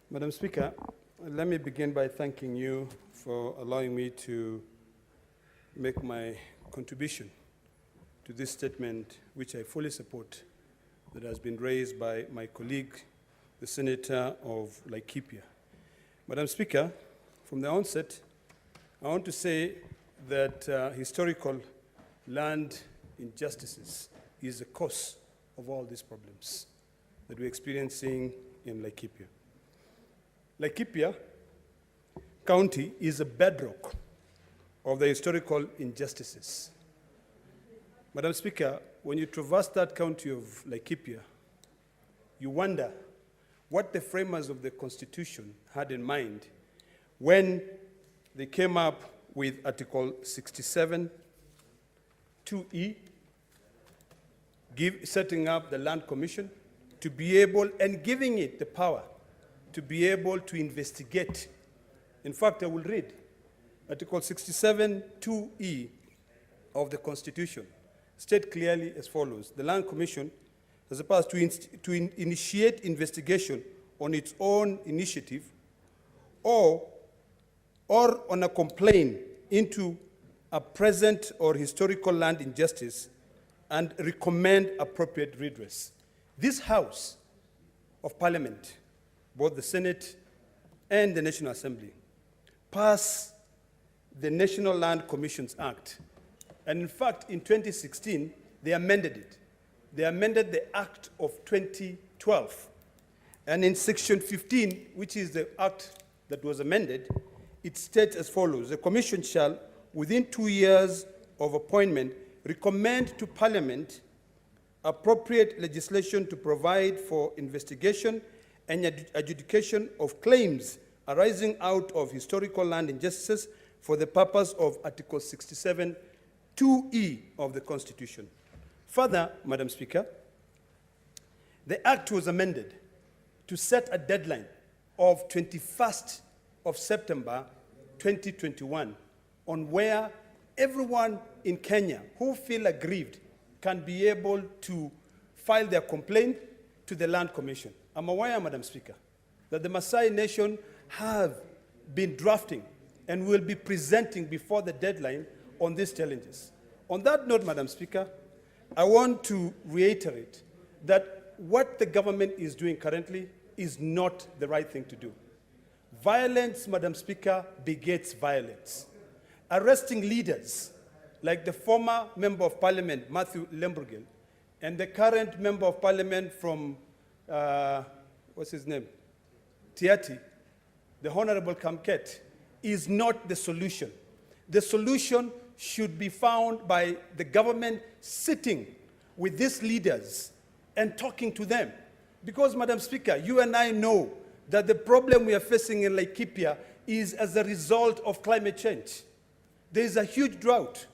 Madam Speaker, let me begin by thanking you for allowing me to make my contribution to this statement, which I fully support, that has been raised by my colleague, the Senator of Laikipia. Madam Speaker, from the onset, I want to say that historical land injustices is the cause of all these problems that we're experiencing in Laikipia. Laikipia County is a bedrock of the historical injustices. Madam Speaker, when you traverse that county of Laikipia, you wonder what the framers of the Constitution had in mind when they came up with Article 67, 2E, setting up the Land Commission to be able, and giving it the power to be able to investigate. In fact, I will read Article 67, 2E of the Constitution. State clearly as follows: the Land Commission has the power to initiate investigation on its own initiative or on a complaint into a present or historical land injustice and recommend appropriate redress. This House of Parliament, both the Senate and the National Assembly, passed the National Land Commissions Act. And in fact, in 2016, they amended it. They amended the Act of 2012. And in Section 15, which is the act that was amended, it states as follows: the Commission shall, within 2 years of appointment, recommend to Parliament appropriate legislation to provide for investigation and adjudication of claims arising out of historical land injustices for the purpose of Article 67, 2E of the Constitution. Further, Madam Speaker, the Act was amended to set a deadline of 21st of September 2021 on where everyone in Kenya who feel aggrieved can be able to file their complaint to the Land Commission. I'm aware, Madam Speaker, that the Maasai Nation have been drafting and will be presenting before the deadline on these challenges. On that note, Madam Speaker, I want to reiterate that what the government is doing currently is not the right thing to do. Violence, Madam Speaker, begets violence. Arresting leaders like the former Member of Parliament, Matthew Lembrugel, and the current Member of Parliament from, what's his name? Tiati, the Honorable Kamket, is not the solution. The solution should be found by the government sitting with these leaders and talking to them. Because, Madam Speaker, you and I know that the problem we are facing in Laikipia is as a result of climate change. There is a huge drought.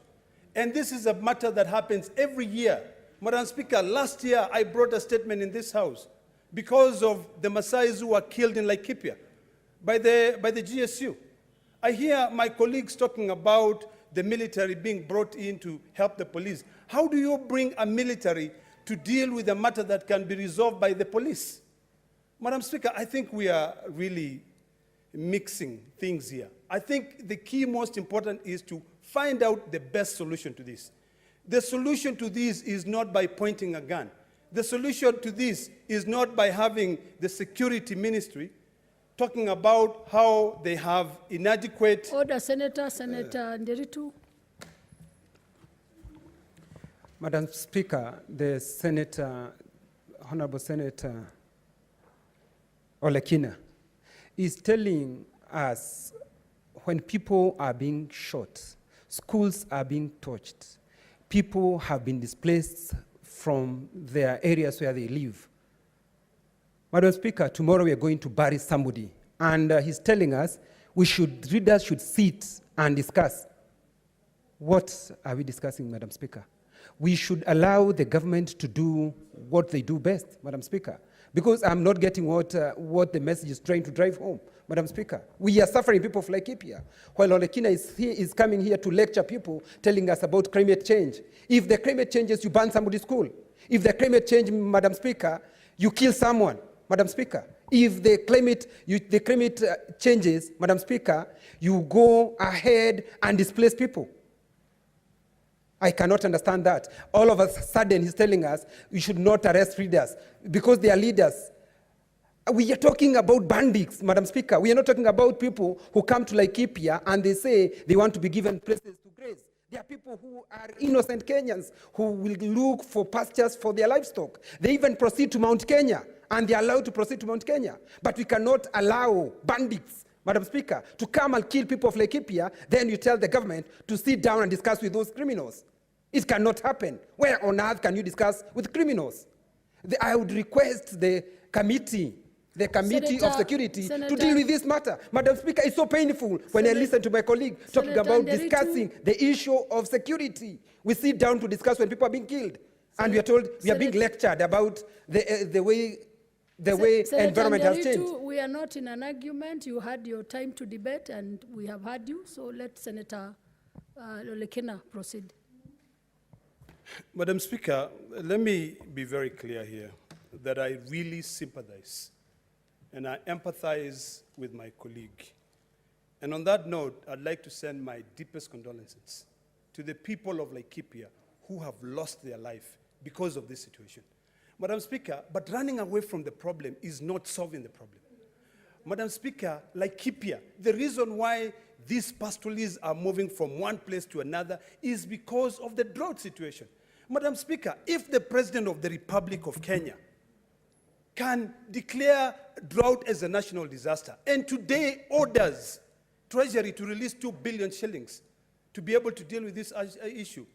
And this is a matter that happens every year. Madam Speaker, last year I brought a statement in this House because of the Maasais who were killed in Laikipia by the GSU. I hear my colleagues talking about the military being brought in to help the police. How do you bring a military to deal with a matter that can be resolved by the police? Madam Speaker, I think we are really mixing things here. I think the key most important is to find out the best solution to this. The solution to this is not by pointing a gun. The solution to this is not by having the security ministry talking about how they have inadequate... Order, Senator Nderitu. Madam Speaker, the Senator, Honorable Senator Olekina, is telling us when people are being shot, schools are being torched, people have been displaced from their areas where they live. Madam Speaker, tomorrow we are going to bury somebody, and he's telling us readers should sit and discuss. What are we discussing, Madam Speaker? We should allow the government to do what they do best, Madam Speaker, because I'm not getting what the message is trying to drive home. Madam Speaker, we are suffering, people of Laikipia, while Olekina is coming here to lecture people, telling us about climate change. If the climate changes, you ban somebody's school. If the climate change, Madam Speaker, you kill someone. Madam Speaker, If they claim it, changes, Madam Speaker, you go ahead and displace people. I cannot understand that. All of a sudden, he's telling us we should not arrest leaders because they are leaders. We are talking about bandits, Madam Speaker. We are not talking about people who come to Laikipia and they say they want to be given places to graze. There are people who are innocent Kenyans who will look for pastures for their livestock. They even proceed to Mount Kenya, and they are allowed to proceed to Mount Kenya. But we cannot allow bandits, Madam Speaker, to come and kill people of Laikipia. Then you tell the government to sit down and discuss with those criminals. It cannot happen. Where on earth can you discuss with criminals? I would request the committee of security to deal with this matter. Madam Speaker, it's so painful when I listen to my colleague talking about discussing the issue of security. We sit down to discuss when people are being killed, and we are told we are being lectured about the way environment has changed. We are not in an argument. You had your time to debate, and we have had you. So let Senator Lolekina proceed. Madam Speaker, let me be very clear here that I really sympathize and I empathize with my colleague. And on that note, I'd like to send my deepest condolences to the people of Laikipia who have lost their life because of this situation. Madam Speaker, but running away from the problem is not solving the problem. Madam Speaker, Laikipia, the reason why these pastoralists are moving from one place to another is because of the drought situation. Madam Speaker, if the President of the Republic of Kenya can declare drought as a national disaster, and today orders Treasury to release 2 billion shillings to be able to deal with this issue,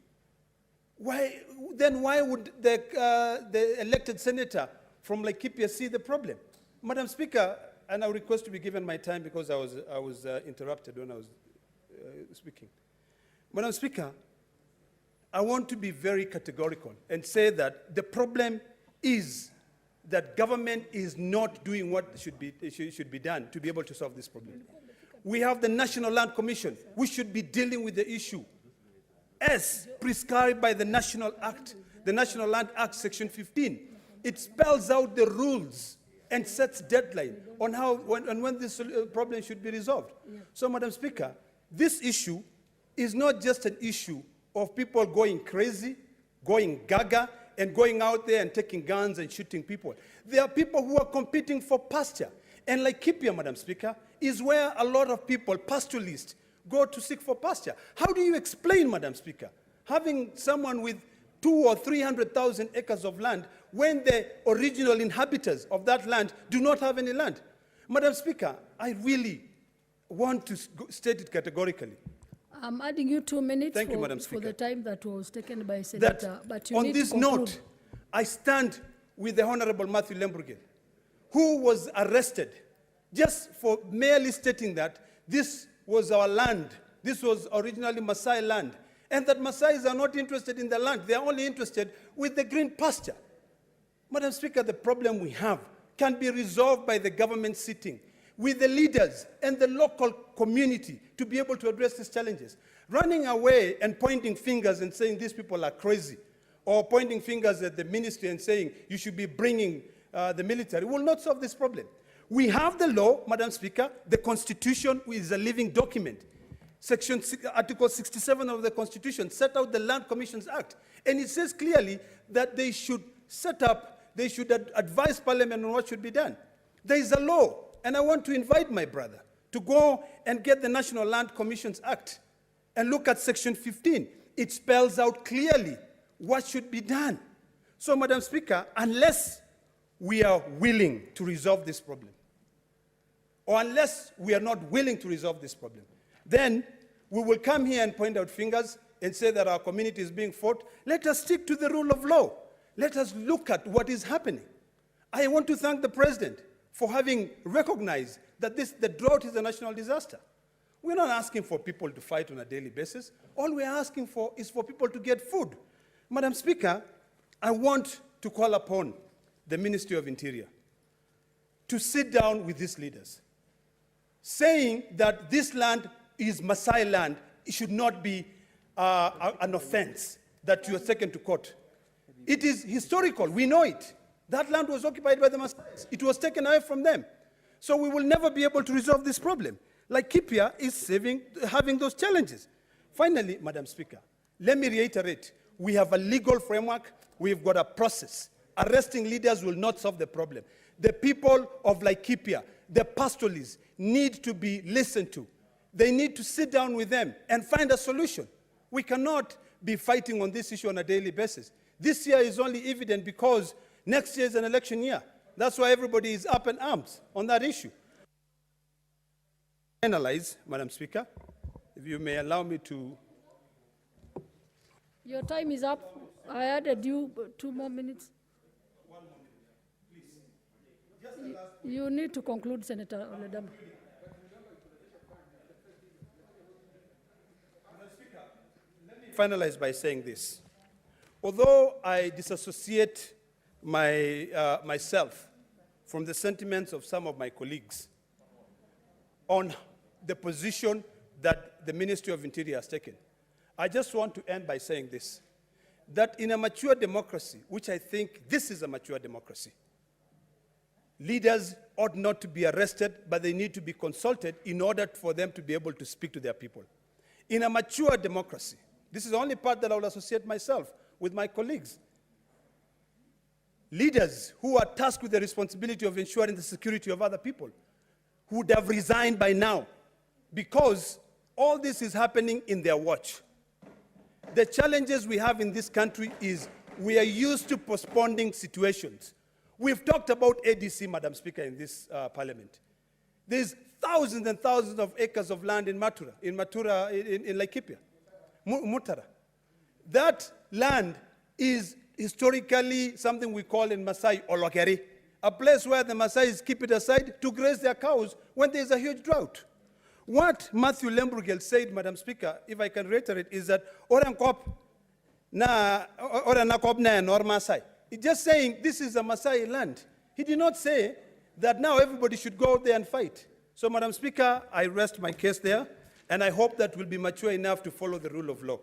why would the elected senator from Laikipia see the problem? Madam Speaker, and I request to be given my time because I was interrupted when I was speaking. Madam Speaker, I want to be very categorical and say that the problem is that government is not doing what should be done to be able to solve this problem. We have the National Land Commission. We should be dealing with the issue as prescribed by the National Land Act, Section 15. It spells out the rules and sets deadline on when this problem should be resolved. Yeah. So, Madam Speaker, this issue is not just an issue of people going crazy, going gaga, and going out there and taking guns and shooting people. There are people who are competing for pasture. And Laikipia, Madam Speaker, is where a lot of people, pastoralists, go to seek for pasture. How do you explain, Madam Speaker, having someone with 200,000 or 300,000 acres of land when the original inhabitants of that land do not have any land? Madam Speaker, I really want to state it categorically. I'm adding you 2 minutes Thank you, Madam Speaker. for the time that was taken by Senator. But you on need this to conclude. note, I stand with the Honorable Matthew Lembrugel, who was arrested just for merely stating that this was our land. This was originally Maasai land. And that Maasais are not interested in the land. They are only interested with the green pasture. Madam Speaker, the problem we have can be resolved by the government sitting with the leaders and the local community to be able to address these challenges. Running away and pointing fingers and saying these people are crazy, or pointing fingers at the ministry and saying you should be bringing the military will not solve this problem. We have the law, Madam Speaker. The Constitution is a living document. Article 67 of the Constitution set out the Land Commissions Act, and it says clearly that they should advise Parliament on what should be done. There is a law, and I want to invite my brother to go and get the National Land Commissions Act and look at Section 15. It spells out clearly what should be done. So, Madam Speaker, unless we are willing to resolve this problem, or unless we are not willing to resolve this problem, then we will come here and point out fingers and say that our community is being fought. Let us stick to the rule of law. Let us look at what is happening. I want to thank the President for having recognized that the drought is a national disaster. We're not asking for people to fight on a daily basis. All we're asking for is for people to get food. Madam Speaker, I want to call upon the Ministry of Interior to sit down with these leaders, saying that this land is Maasai land. It should not be an offense that you are taken to court. It is historical. We know it. That land was occupied by the Maasai. It was taken away from them. So we will never be able to resolve this problem. Laikipia is having those challenges. Finally, Madam Speaker, let me reiterate, we have a legal framework, we've got a process. Arresting leaders will not solve the problem. The people of Laikipia, the pastoralists, need to be listened to. They need to sit down with them and find a solution. We cannot be fighting on this issue on a daily basis. This year is only evident because next year is an election year. That's why everybody is up in arms on that issue. Analyze, Madam Speaker, if you may allow me to. Your time is up. I added you 2 more minutes. 1 more minute, please. Just the last. You need to conclude, Senator Oledama. Madam Speaker, let me finalize by saying this. Although I disassociate myself from the sentiments of some of my colleagues on the position that the Ministry of Interior has taken, I just want to end by saying this, that in a mature democracy, which I think this is a mature democracy, leaders ought not to be arrested, but they need to be consulted in order for them to be able to speak to their people. In a mature democracy, this is the only part that I will associate myself with my colleagues. Leaders who are tasked with the responsibility of ensuring the security of other people would have resigned by now because all this is happening in their watch. The challenges we have in this country is we are used to postponing situations. We've talked about ADC, Madam Speaker, in this parliament. There's thousands and thousands of acres of land in Laikipia, Mutara. That land is historically something we call in Maasai Olokeri, a place where the Maasais keep it aside to graze their cows when there's a huge drought. What Matthew Lembrugel said, Madam Speaker, if I can reiterate, is that he's just saying this is a Maasai land. He did not say that now everybody should go out there and fight. So, Madam Speaker, I rest my case there, and I hope that we'll be mature enough to follow the rule of law.